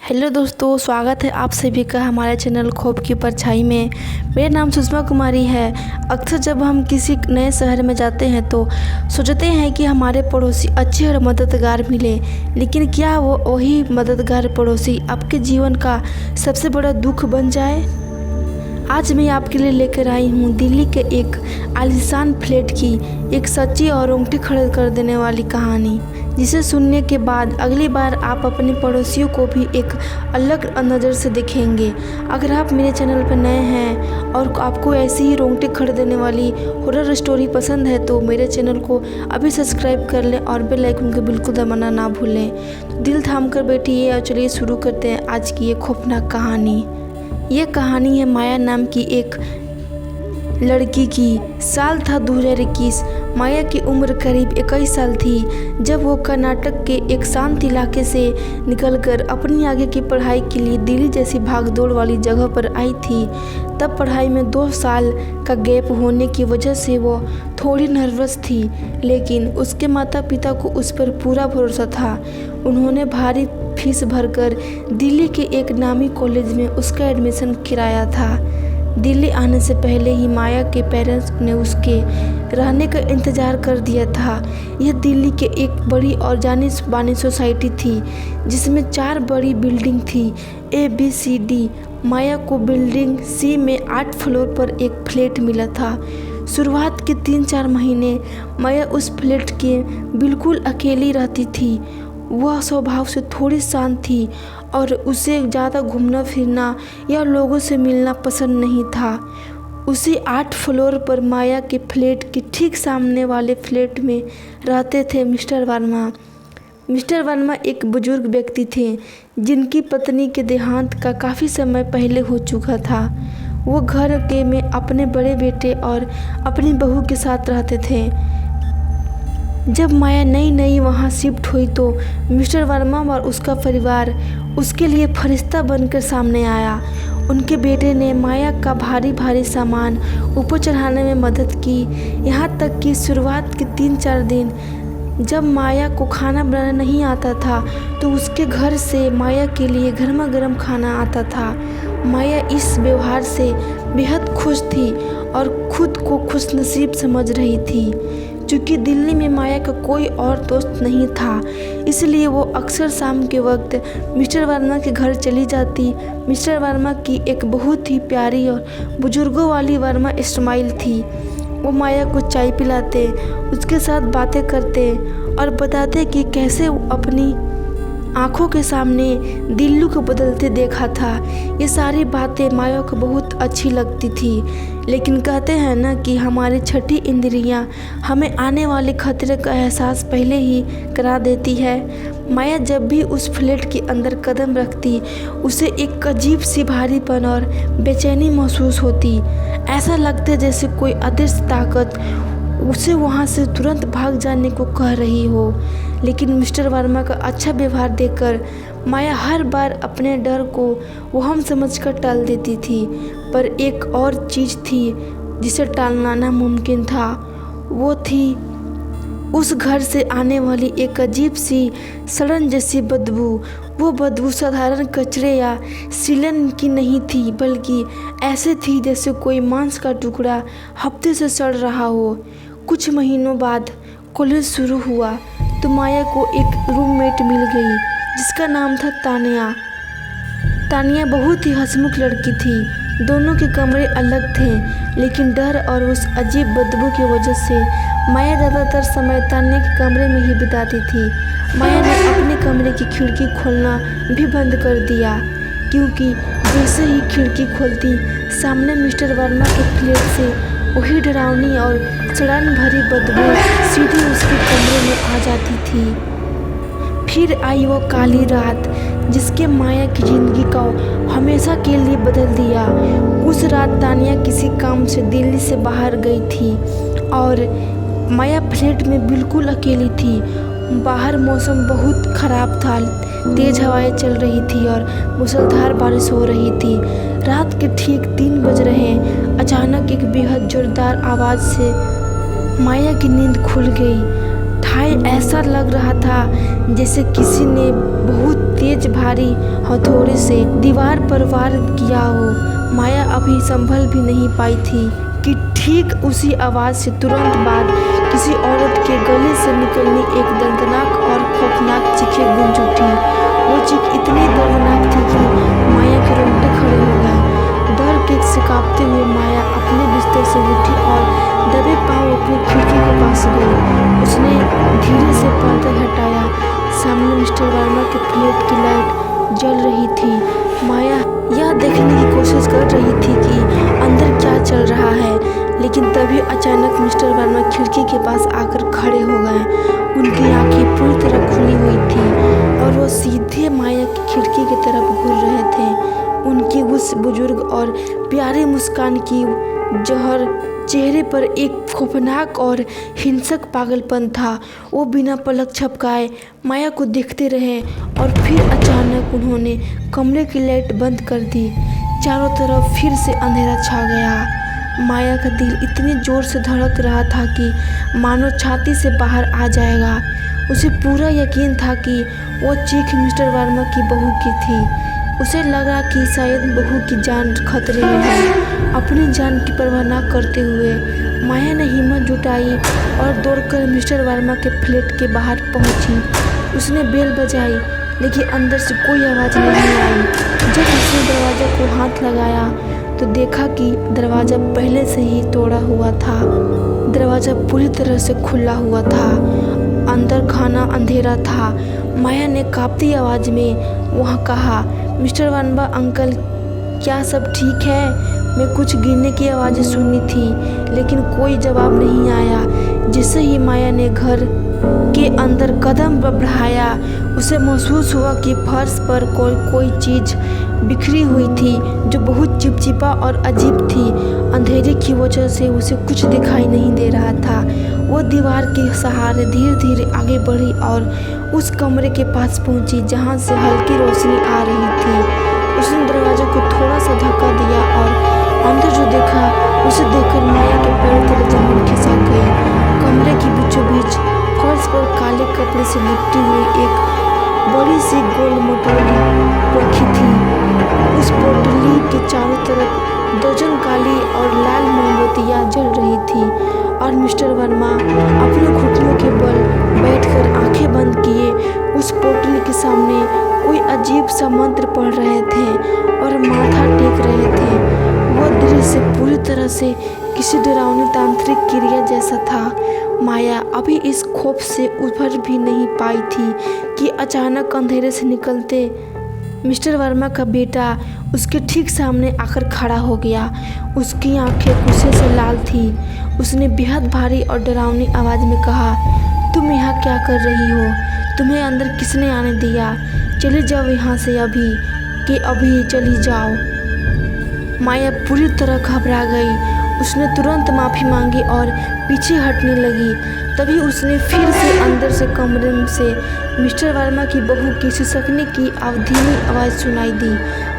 Hello दोस्तों, स्वागत है आप सभी का हमारे चैनल खौफ की परछाई में। मेरा नाम सुषमा कुमारी है। अक्सर जब हम किसी नए शहर में जाते हैं तो सोचते हैं कि हमारे पड़ोसी अच्छे और मददगार मिले, लेकिन क्या वो वही मददगार पड़ोसी आपके जीवन का सबसे बड़ा दुख बन जाए। आज मैं आपके लिए लेकर आई हूँ दिल्ली के एक आलीशान फ्लैट की एक सच्ची और रोंगटे खड़े कर देने वाली कहानी, जिसे सुनने के बाद अगली बार आप अपने पड़ोसियों को भी एक अलग नज़र से देखेंगे। अगर आप मेरे चैनल पर नए हैं और आपको ऐसी ही रोंगटे खड़े देने वाली हॉरर स्टोरी पसंद है तो मेरे चैनल को अभी सब्सक्राइब कर लें और बेल आइकन को बिल्कुल दबाना ना भूलें। तो दिल थाम कर बैठिए और चलिए शुरू करते हैं आज की ये खौफनाक कहानी। ये कहानी है माया नाम की एक लड़की की। साल था 2021। माया की उम्र करीब 21 साल थी जब वो कर्नाटक के एक शांत इलाके से निकलकर अपनी आगे की पढ़ाई के लिए दिल्ली जैसी भागदौड़ वाली जगह पर आई थी। तब पढ़ाई में 2 साल का गैप होने की वजह से वो थोड़ी नर्वस थी, लेकिन उसके माता पिता को उस पर पूरा भरोसा था। उन्होंने भारी फीस भरकर दिल्ली के एक नामी कॉलेज में उसका एडमिशन कराया था। दिल्ली आने से पहले ही माया के पेरेंट्स ने उसके रहने का इंतज़ार कर दिया था। यह दिल्ली के एक बड़ी और जानी मानी सोसाइटी थी जिसमें 4 बड़ी बिल्डिंग थी, ABCD। माया को बिल्डिंग C में 8 फ्लोर पर एक फ्लैट मिला था। शुरुआत के 3-4 महीने माया उस फ्लैट के बिल्कुल अकेली रहती थी। वह स्वभाव से थोड़ी शांत थी और उसे ज़्यादा घूमना फिरना या लोगों से मिलना पसंद नहीं था। उसी 8 फ्लोर पर माया के फ्लैट के ठीक सामने वाले फ्लैट में रहते थे मिस्टर वर्मा। मिस्टर वर्मा एक बुजुर्ग व्यक्ति थे जिनकी पत्नी के देहांत का काफ़ी समय पहले हो चुका था। वो घर के में अपने बड़े बेटे और अपनी बहू के साथ रहते थे। जब माया नई वहाँ शिफ्ट हुई तो मिस्टर वर्मा और उसका परिवार उसके लिए फरिश्ता बनकर सामने आया। उनके बेटे ने माया का भारी सामान ऊपर चढ़ाने में मदद की। यहाँ तक कि शुरुआत के 3-4 दिन जब माया को खाना बनाना नहीं आता था तो उसके घर से माया के लिए गर्मा गर्म खाना आता था। माया इस व्यवहार से बेहद खुश थी और खुद को खुशनसीब समझ रही थी। क्योंकि दिल्ली में माया का कोई और दोस्त नहीं था, इसलिए वो अक्सर शाम के वक्त मिस्टर वर्मा के घर चली जाती। मिस्टर वर्मा की एक बहुत ही प्यारी और बुजुर्गों वाली वर्मा स्माइल थी। वो माया को चाय पिलाते, उसके साथ बातें करते और बताते कि कैसे अपनी आँखों के सामने दिल्ली को बदलते देखा था। ये सारी बातें माया को बहुत अच्छी लगती थी, लेकिन कहते हैं ना कि हमारी छठी इंद्रियां हमें आने वाले खतरे का एहसास पहले ही करा देती है। माया जब भी उस फ्लैट के अंदर कदम रखती उसे एक अजीब सी भारीपन और बेचैनी महसूस होती। ऐसा लगता जैसे कोई अदृश्य ताकत उसे वहाँ से तुरंत भाग जाने को कह रही हो। लेकिन मिस्टर वर्मा का अच्छा व्यवहार देखकर माया हर बार अपने डर को वहम समझकर टाल देती थी। पर एक और चीज़ थी जिसे टालना नामुमकिन था। वो थी उस घर से आने वाली एक अजीब सी सड़न जैसी बदबू। वो बदबू साधारण कचरे या सीलन की नहीं थी, बल्कि ऐसे थी जैसे कोई मांस का टुकड़ा हफ्ते से सड़ रहा हो। कुछ महीनों बाद कॉलेज शुरू हुआ तो माया को एक रूममेट मिल गई जिसका नाम था तानिया। तानिया बहुत ही हंसमुख लड़की थी। दोनों के कमरे अलग थे, लेकिन डर और उस अजीब बदबू की वजह से माया ज़्यादातर समय तानिया के कमरे में ही बिताती थी। माया ने अपने कमरे की खिड़की खोलना भी बंद कर दिया, क्योंकि जैसे ही खिड़की खोलती सामने मिस्टर वर्मा के फ्लैट से वही डरावनी और सड़न भरी बदबू सीधी उसके कमरे में आ जाती थी। फिर आई वो काली रात जिसके माया की ज़िंदगी को हमेशा के लिए बदल दिया। उस रात तानिया किसी काम से दिल्ली से बाहर गई थी और माया फ्लैट में बिल्कुल अकेली थी। बाहर मौसम बहुत ख़राब था, तेज़ हवाएं चल रही थी और मूसलाधार बारिश हो रही थी। रात के ठीक 3 बज रहे अचानक एक बेहद जोरदार आवाज़ से माया की नींद खुल गई। ठाई ऐसा लग रहा था जैसे किसी ने बहुत तेज भारी हथौड़े से दीवार पर वार किया हो। माया अभी संभल भी नहीं पाई थी कि ठीक उसी आवाज़ से तुरंत बाद किसी औरत के गले से निकलनी एक दर्दनाक और खौफनाक चीखें गूंज उठी। वो चीख इतनी दर्दनाक थी कि माया के रोंगटे खड़े हो गए। डर के से कांपते हुए माया अपने बिस्तर से उठी और दबे पांव अपनी खिड़की के पास गई। उसने धीरे से पर्दा हटाया। सामने मिस्टर वर्मा के फ्लैट की लाइट जल रही थी। माया यह देखने की कोशिश कर रही थी कि अंदर क्या चल रहा है, लेकिन तभी अचानक मिस्टर वर्मा खिड़की के पास आकर खड़े हो गए। उनकी आंखें पूरी तरह खुली हुई थी और वो सीधे माया की खिड़की की तरफ घूर रहे थे। उनकी उस बुजुर्ग और प्यारी मुस्कान की जहर चेहरे पर एक खौफनाक और हिंसक पागलपन था। वो बिना पलक झपकाए माया को देखते रहे और फिर अचानक उन्होंने कमरे की लाइट बंद कर दी। चारों तरफ फिर से अंधेरा छा गया। माया का दिल इतनी जोर से धड़क रहा था कि मानो छाती से बाहर आ जाएगा। उसे पूरा यकीन था कि वो चीख मिस्टर वर्मा की बहू की थी। उसे लगा कि शायद बहू की जान खतरे में है। अपनी जान की परवाह न करते हुए माया ने हिम्मत जुटाई और दौड़कर मिस्टर वर्मा के फ्लैट के बाहर पहुंची। उसने बेल बजाई, लेकिन अंदर से कोई आवाज़ नहीं आई। जब उसने दरवाजे को हाथ लगाया तो देखा कि दरवाज़ा पहले से ही तोड़ा हुआ था। दरवाज़ा पूरी तरह से खुला हुआ था। अंदर घना अंधेरा था। माया ने कांपती आवाज़ में वहाँ कहा, मिस्टर वर्मा अंकल, क्या सब ठीक है? मैं कुछ गिरने की आवाज़ें सुनी थी, लेकिन कोई जवाब नहीं आया। जैसे ही माया ने घर के अंदर कदम बढ़ाया, उसे महसूस हुआ कि फर्श पर कोई चीज़ बिखरी हुई थी जो बहुत चिपचिपा और अजीब थी। अंधेरे की वजह से उसे कुछ दिखाई नहीं दे रहा था। वो दीवार के सहारे धीरे धीरे आगे बढ़ी और उस कमरे के पास पहुंची जहां से हल्की रोशनी आ रही थी। उसने दरवाजे को थोड़ा सा धक्का दिया और अंदर जो देखा उसे देखकर माया के पैर तले जमीन खिसक गई। कमरे की बीचों बीच फर्श पर काले कपड़े से लिपटी हुई एक बड़ी सी गोल मोटोली रखी थी। उस पोटली के चारों तरफ दर्जन काली और लाल मोमबत्तियां जल रही थी और मिस्टर वर्मा अपने घुटनों के बल बैठकर आंखें बंद किए उस पोटली के सामने कोई अजीब सा मंत्र पढ़ रहे थे और माथा टेक रहे थे। वह दृश्य पूरी तरह से किसी डरावनी तांत्रिक क्रिया जैसा था। माया अभी इस खौफ से उभर भी नहीं पाई थी कि अचानक अंधेरे से निकलते मिस्टर वर्मा का बेटा उसके ठीक सामने आकर खड़ा हो गया। उसकी आंखें गुस्से से लाल थी। उसने बेहद भारी और डरावनी आवाज़ में कहा, तुम यहाँ क्या कर रही हो? तुम्हें अंदर किसने आने दिया? चले जाओ यहाँ से अभी कि अभी चली जाओ। माया पूरी तरह घबरा गई। उसने तुरंत माफ़ी मांगी और पीछे हटने लगी। तभी उसने फिर से अंदर से कमरे से मिस्टर वर्मा की बहू की सिसकने की धीमी आवाज़ सुनाई दी।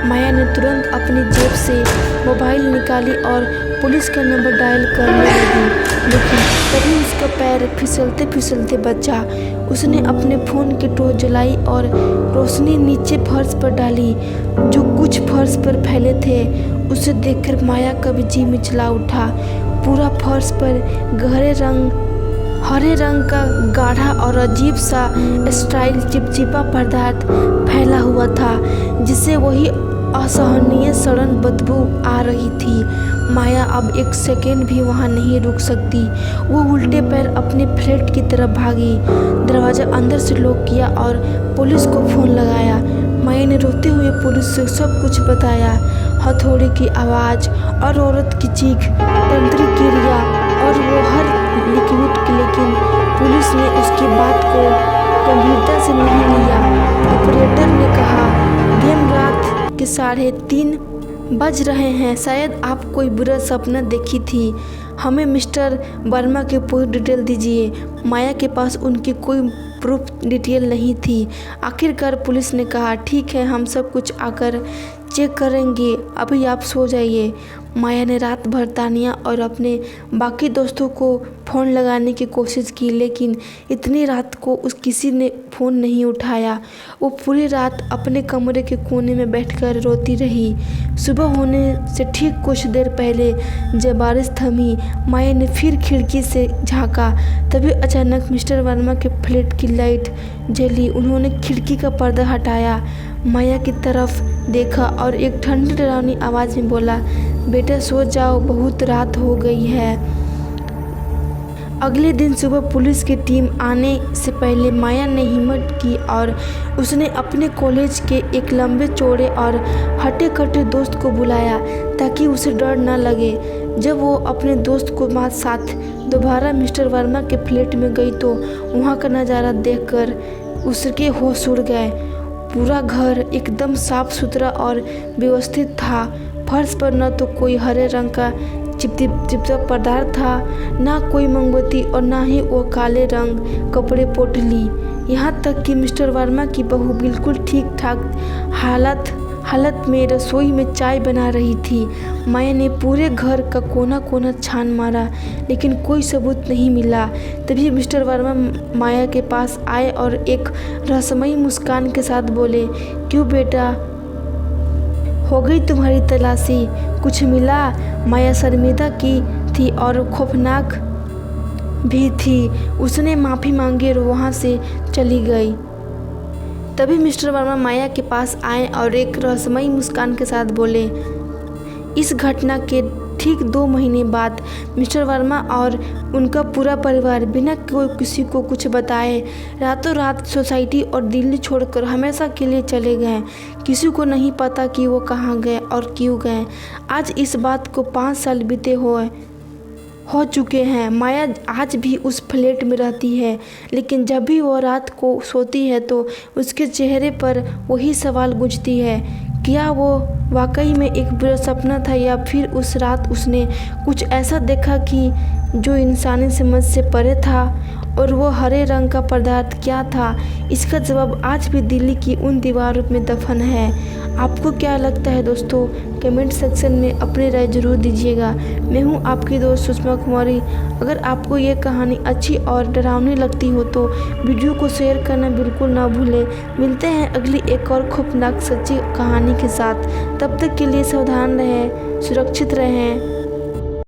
माया ने तुरंत अपनी जेब से मोबाइल निकाली और पुलिस का नंबर डायल करने लगी, लेकिन तभी उसका पैर फिसलते फिसलते बचा। उसने अपने फ़ोन की टॉर्च जलाई और रोशनी नीचे फर्श पर डाली। जो कुछ फर्श पर फैले थे उसे देखकर माया का भी जी मिचला उठा। पूरा फर्श पर हरे रंग का गाढ़ा और अजीब सा स्टाइल चिपचिपा पदार्थ फैला हुआ था, जिससे वही असहनीय सड़न बदबू आ रही थी। माया अब एक सेकेंड भी वहाँ नहीं रुक सकती। वो उल्टे पैर अपने फ्लैट की तरफ भागी। दरवाज़ा अंदर से लॉक किया और पुलिस को फ़ोन लगाया। माया ने रोते हुए पुलिस से सब कुछ बताया। हथौड़े की आवाज़ और औरत की चीख, तंत्रिक क्रिया और वो हर लिक्विड की, लेकिन पुलिस ने उसकी बात को गंभीरता से नहीं लिया। ऑपरेटर ने कहा, गेम रात के 3:30 बज रहे हैं। शायद आप कोई बुरा सपना देखी थी। हमें मिस्टर वर्मा की पूरी डिटेल दीजिए। माया के पास उनकी कोई प्रूफ डिटेल नहीं थी। आखिरकार पुलिस ने कहा, ठीक है, हम सब कुछ आकर चेक करेंगे, अभी आप सो जाइए। माया ने रात भर तानिया और अपने बाकी दोस्तों को फ़ोन लगाने की कोशिश की, लेकिन इतनी रात को किसी ने फ़ोन नहीं उठाया। वो पूरी रात अपने कमरे के कोने में बैठकर रोती रही। सुबह होने से ठीक कुछ देर पहले जब बारिश थमी, माया ने फिर खिड़की से झाँका। तभी अचानक मिस्टर वर्मा के फ्लैट की लाइट जली। उन्होंने खिड़की का पर्दा हटाया, माया की तरफ देखा और एक ठंडी डरावनी आवाज़ में बोला, बेटा सो जाओ, बहुत रात हो गई है। अगले दिन सुबह पुलिस की टीम आने से पहले माया ने हिम्मत की और उसने अपने कॉलेज के एक लंबे चौड़े और हटे कटे दोस्त को बुलाया ताकि उसे डर न लगे। जब वो अपने दोस्त को साथ दोबारा मिस्टर वर्मा के फ्लैट में गई तो वहाँ का नज़ारा देखकर उसके होश उड़ गए। पूरा घर एकदम साफ सुथरा और व्यवस्थित था। फर्श पर न तो कोई हरे रंग का चिपचिपा पदार्थ था, ना कोई मोमबत्ती और ना ही वो काले रंग कपड़े पोटली। यहाँ तक कि मिस्टर वर्मा की बहू बिल्कुल ठीक ठाक हालत में रसोई में चाय बना रही थी। माया ने पूरे घर का कोना कोना छान मारा, लेकिन कोई सबूत नहीं मिला। तभी मिस्टर वर्मा माया के पास आए और एक रहस्यमयी मुस्कान के साथ बोले, क्यों बेटा, हो गई तुम्हारी तलाशी, कुछ मिला? माया शर्मिंदा की थी और खौफनाक भी थी। उसने माफ़ी मांगी और वहाँ से चली गई। तभी मिस्टर वर्मा माया के पास आए और एक रहस्यमयी मुस्कान के साथ बोले, इस घटना के ठीक 2 महीने बाद मिस्टर वर्मा और उनका पूरा परिवार बिना किसी को कुछ बताए रातों रात सोसाइटी और दिल्ली छोड़कर हमेशा के लिए चले गए। किसी को नहीं पता कि वो कहाँ गए और क्यों गए। आज इस बात को 5 साल बीते हो चुके हैं। माया आज भी उस फ्लैट में रहती है, लेकिन जब भी वो रात को सोती है तो उसके चेहरे पर वही सवाल गूंजती है, क्या वो वाकई में एक बुरा सपना था या फिर उस रात उसने कुछ ऐसा देखा कि जो इंसानी समझ से परे था। और वो हरे रंग का पदार्थ क्या था? इसका जवाब आज भी दिल्ली की उन दीवारों में दफन है। आपको क्या लगता है दोस्तों? कमेंट सेक्शन में अपनी राय जरूर दीजिएगा। मैं हूँ आपकी दोस्त सुषमा कुमारी। अगर आपको ये कहानी अच्छी और डरावनी लगती हो तो वीडियो को शेयर करना बिल्कुल ना भूलें। मिलते हैं अगली एक और खौफनाक सच्ची कहानी के साथ। तब तक के लिए सावधान रहें, सुरक्षित रहें।